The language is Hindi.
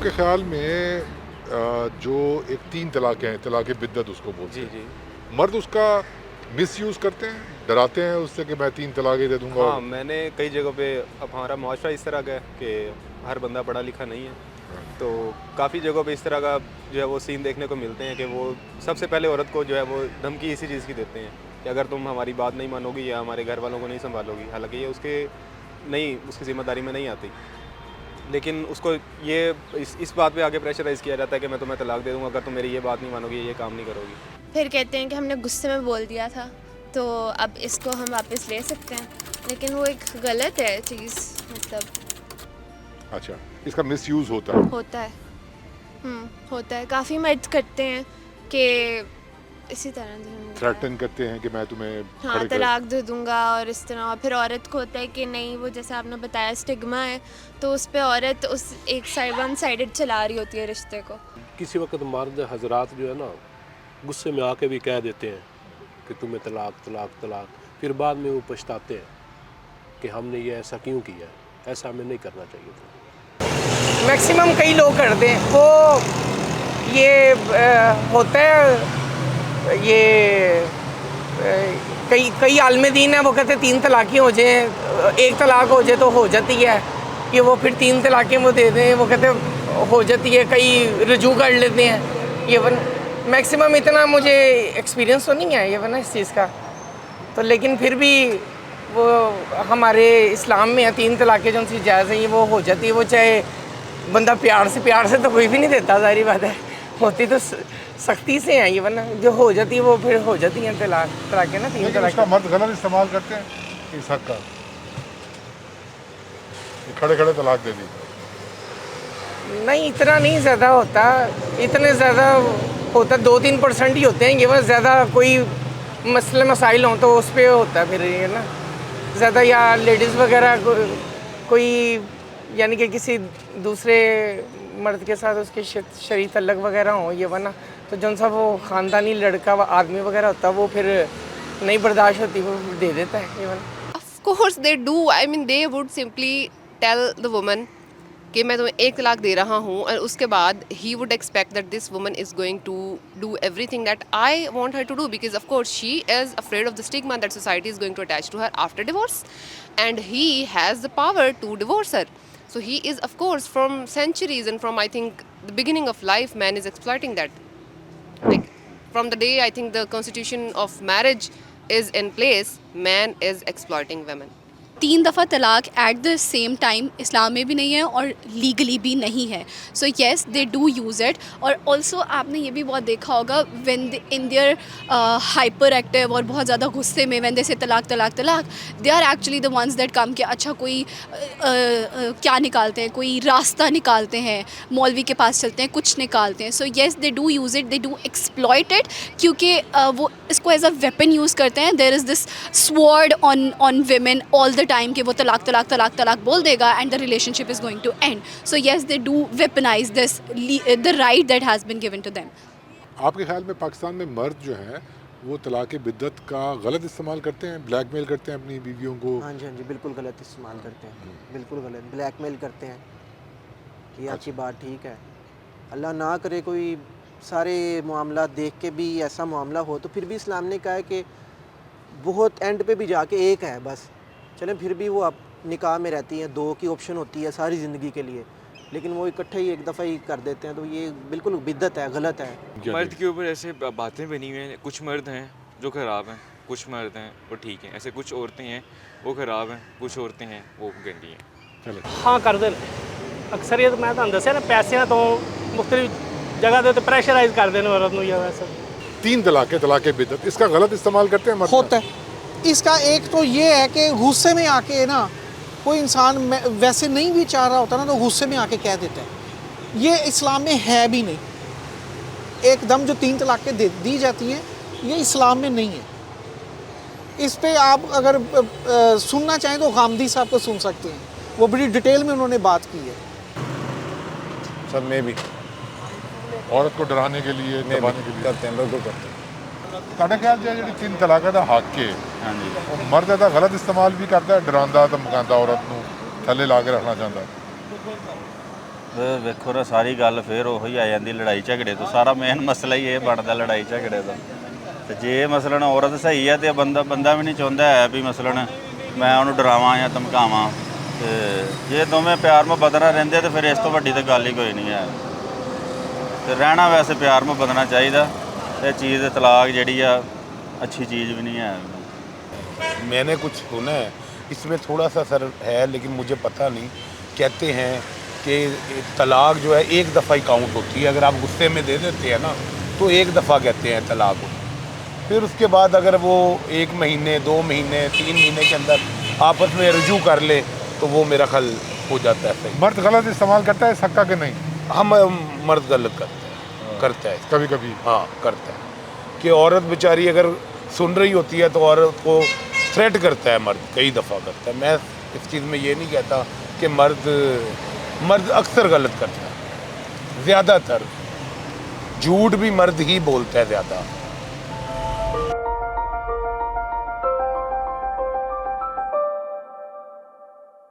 आपके ख्याल में जो एक 3 तलाक़ें हैं, तलाक़ बिद्दत उसको बोलते जी, हैं, जी। मर्द उसका मिसयूज़ करते हैं, डराते हैं उससे कि मैं 3 तलाक़ें दे दूँगा हाँ, और मैंने कई जगहों पे अब हमारा मुआशरा इस तरह का है कि हर बंदा पढ़ा लिखा नहीं है। हाँ, तो काफ़ी जगहों पे इस तरह का जो है वो सीन देखने को मिलते हैं कि वो सबसे पहले औरत को जो है वो धमकी इसी चीज़ की देते हैं कि अगर तुम हमारी बात नहीं मानोगी या हमारे घर वालों को नहीं सँभालोगी, हालाँकि ये उसकी ज़िम्मेदारी में नहीं आती। लेकिन उसको ये इस बात पे आगे प्रेशराइज़ किया जाता है कि मैं तुम्हें तलाक दे दूँगा अगर तुम मेरी ये बात नहीं मानोगी, ये काम नहीं करोगी। फिर कहते हैं कि हमने गुस्से में बोल दिया था, तो अब इसको हम वापस ले सकते हैं, लेकिन वो एक गलत है चीज़, मतलब अच्छा, इसका मिसयूज़ होता है। होता है। होता है, काफ़ी मर्द करते हैं कि इसी तरह जो हमने बताया। थ्रेटन करते हैं कि मैं तुम्हें हाँ, खड़े कर तलाक दे दूँगा और इस तरह, और फिर औरत को होता है कि नहीं, वो जैसे आपने बताया स्टिग्मा है, तो उस पे औरत उस एक साइड वन साइडेड चला रही होती है रिश्ते को। किसी वक्त मर्द हजरात जो है ना गुस्से में आके भी कह देते हैं कि तुम्हें तलाक तलाक तलाक, फिर बाद में वो पछताते हैं कि हमने ये ऐसा क्यों किया है, ऐसा हमें नहीं करना चाहिए था। मैक्सिमम कई लोग करते हैं वो ये होता है ये कई कई आलम दीन है, वो कहते हैं 3 तलाक़ें हो जाए, 1 तलाक हो जाए तो हो जाती है, कि वो फिर 3 तलाक़ें वो दे दें, वो कहते हैं हो जाती है, कई रजू कर लेते हैं। ये वन मैक्सिमम इतना मुझे एक्सपीरियंस तो नहीं है ये वन इस चीज़ का, तो लेकिन फिर भी वो हमारे इस्लाम में है 3 तलाक़ें जो उनकी जायज़ है, ये वो हो जाती है। वो चाहे बंदा प्यार से तो कोई भी नहीं देता, ज़ाहिर बात है, होती तो सख्ती से है ये, वरना जो हो जाती है वो फिर हो जाती हैं तलाक़ें ना 3 लेकिन तलाक़ें। उसका मर्द गलत इस्तेमाल करते हैं इस हक़ का, खड़े खड़े तलाक दे दी। नहीं, इतना नहीं ज़्यादा होता, इतने ज़्यादा होता 2-3% ही होते हैं ये, बस ज़्यादा कोई मसले मसाइल हों तो उस पर होता है फिर ये ना ज़्यादा, या लेडीज़ वगैरह कोई यानी कि किसी दूसरे मर्द के साथ उसके शरीर तल्लक वगैरह हो ये वरना, तो जौन सा वो ख़ानदानी लड़का आदमी वगैरह होता है वो फिर नहीं बर्दाश्त होती, वो दे देता है ये वरना। Of course they do. I mean they would simply tell the woman कि मैं तुम्हें 1 तलाक दे रहा हूँ, और उसके बाद he would expect that this woman is going to do everything that I want her to do, because of course she is afraid of the stigma that society is going to attach to her after divorce, and he has the power to divorce her. So he is, of course, from centuries and from I think the beginning of life, man is exploiting that. Like from the day I think the constitution of marriage is in place, man is exploiting women. 3 दफ़ा तलाक एट द सेम टाइम इस्लाम में भी नहीं है और लीगली भी नहीं है। सो yes they do use it. और ऑल्सो आपने ये भी बहुत देखा होगा when in their hyper active और बहुत ज़्यादा गुस्से में व्हेन दे से तलाक तलाक तलाक, they are actually the ones that come कि अच्छा कोई क्या निकालते हैं, कोई रास्ता निकालते हैं, मौलवी के पास चलते हैं, कुछ निकालते हैं। So yes they do use it, they do exploit it, क्योंकि वो इसको एज अ वेपन यूज़ करते हैं। There is this sword on women all the time कि वो तलाक तलाक तलाक तलाक बोल देगा and the relationship is going to end. So yes they do weaponise this the right that has been given to them. आपके ख्याल में पाकिस्तान में मर्द जो हैं वो तलाक़ बिद्दत का गलत इस्तेमाल करते हैं, ब्लैकमेल करते हैं अपनी बीवियों को? हाँ जी, बिल्कुल गलत इस्तेमाल करते हैं, बिल्कुल गलत ब्लैकमेल करते हैं कि आपकी बात ठीक है, अल्लाह ना करे कोई सारे मामला देख के भी ऐसा मामला हो, तो फिर भी इस्लाम ने कहा है कि बहुत एंड पे भी जाके एक है बस, चलें फिर भी वो आप निकाह में रहती हैं, 2 की ऑप्शन होती है सारी ज़िंदगी के लिए, लेकिन वो इकट्ठे ही एक दफ़ा ही कर देते हैं, तो ये बिल्कुल बिद्दत है, गलत है। मर्द के ऊपर ऐसे बातें बनी हुई हैं, कुछ मर्द हैं जो ख़राब हैं, कुछ मर्द हैं वो ठीक हैं, ऐसे कुछ औरतें हैं वो ख़राब हैं, कुछ औरतें हैं वो गंदी हैं। चलो हाँ करते अक्सरियत मैं ਤੁਹਾਨੂੰ ਦੱਸਿਆ ਨਾ ਪੈਸਿਆਂ ਤੋਂ मुख्तलिफ जगह ਦੇ ਉੱਤੇ ਪ੍ਰੈਸ਼ਰਾਈਜ਼ ਕਰਦੇ ਨੇ औरत ਨੂੰ। ये वैसे 3 तलाक़ बिद्दत, इसका गलत इस्तेमाल करते हैं मर्द? होता है। इसका एक तो ये है कि गुस्से में आके ना कोई इंसान वैसे नहीं भी चाह रहा होता ना, तो गुस्से में आके कह देता है, ये इस्लाम में है भी नहीं। एकदम जो 3 तलाक़ें दी जाती हैं ये इस्लाम में नहीं है। इस पे आप अगर सुनना चाहें तो गामदी साहब को सुन सकते हैं, वो बड़ी डिटेल में उन्होंने बात की है। सर में भी औरत को डराने के लिए, दबाने के लिए करते हैं, बिल्कुल करते हैं। ਤੁਹਾਡੇ ਖਿਆਲ 'ਚ ਜਿਹੜੀ 3 ਤਲਾਕਾਂ ਦਾ ਹੱਕ ਹੈ, ਹਾਂਜੀ, ਉਹ ਮਰਦ ਇਹਦਾ ਗਲਤ ਇਸਤੇਮਾਲ ਵੀ ਕਰਦਾ ਹੈ, ਡਰਾਉਂਦਾ ਧਮਕਾਉਂਦਾ ਔਰਤ ਨੂੰ, ਥੱਲੇ ਲਾ ਕੇ ਰੱਖਣਾ ਚਾਹੁੰਦਾ? ਵੇਖੋ ਨਾ ਸਾਰੀ ਗੱਲ ਫਿਰ ਉਹੀ ਆ ਜਾਂਦੀ ਲੜਾਈ ਝਗੜੇ ਤੋਂ। ਸਾਰਾ ਮੇਨ ਮਸਲਾ ਹੀ ਇਹ ਬਣਦਾ ਲੜਾਈ ਝਗੜੇ ਦਾ। ਤੇ ਜੇ ਮਸਲਨ ਔਰਤ ਸਹੀ ਹੈ ਤੇ ਬੰਦਾ ਵੀ ਨਹੀਂ ਚਾਹੁੰਦਾ ਹੈ ਵੀ ਮਸਲਨ ਮੈਂ ਉਹਨੂੰ ਡਰਾਵਾਂ ਜਾਂ ਧਮਕਾਵਾਂ। ਤੇ ਜੇ ਦੋਵੇਂ ਪਿਆਰ ਮੁਹੱਬਤ ਨਾਲ ਰਹਿੰਦੇ ਤੇ ਫਿਰ ਇਸ ਤੋਂ ਵੱਡੀ ਤਾਂ ਗੱਲ ਹੀ ਕੋਈ ਨਹੀਂ ਹੈ। ਤੇ ਰਹਿਣਾ ਵੈਸੇ ਪਿਆਰ ਮੁਹੱਬਤ ਨਾਲ ਚਾਹੀਦਾ। ਇਹ ਚੀਜ਼ ਤਲਾਕ ਜਿਹੜੀ ਆ अच्छी चीज़ भी नहीं है। मैंने कुछ सुना है इसमें थोड़ा सा सर है, लेकिन मुझे पता नहीं। कहते हैं कि तलाक जो है एक दफ़ा ही काउंट होती है। अगर आप गुस्से में दे देते हैं ना तो एक दफ़ा कहते हैं तलाक। फिर उसके बाद अगर वो 1 महीने 2 महीने 3 महीने के अंदर आपस में रुजू कर ले तो वो मेरा ख्याल हो जाता है सही। मर्द गलत इस्तेमाल करता है सक्का के नहीं? हम मर्द गलत करता है कभी कभी। हाँ करता है कि औरत बेचारी अगर सुन रही होती है तो औरत को थ्रेट करता है मर्द, कई दफ़ा करता है। मैं इस चीज़ में ये नहीं कहता कि मर्द अक्सर गलत करता है। ज़्यादातर झूठ भी मर्द ही बोलता है ज़्यादा।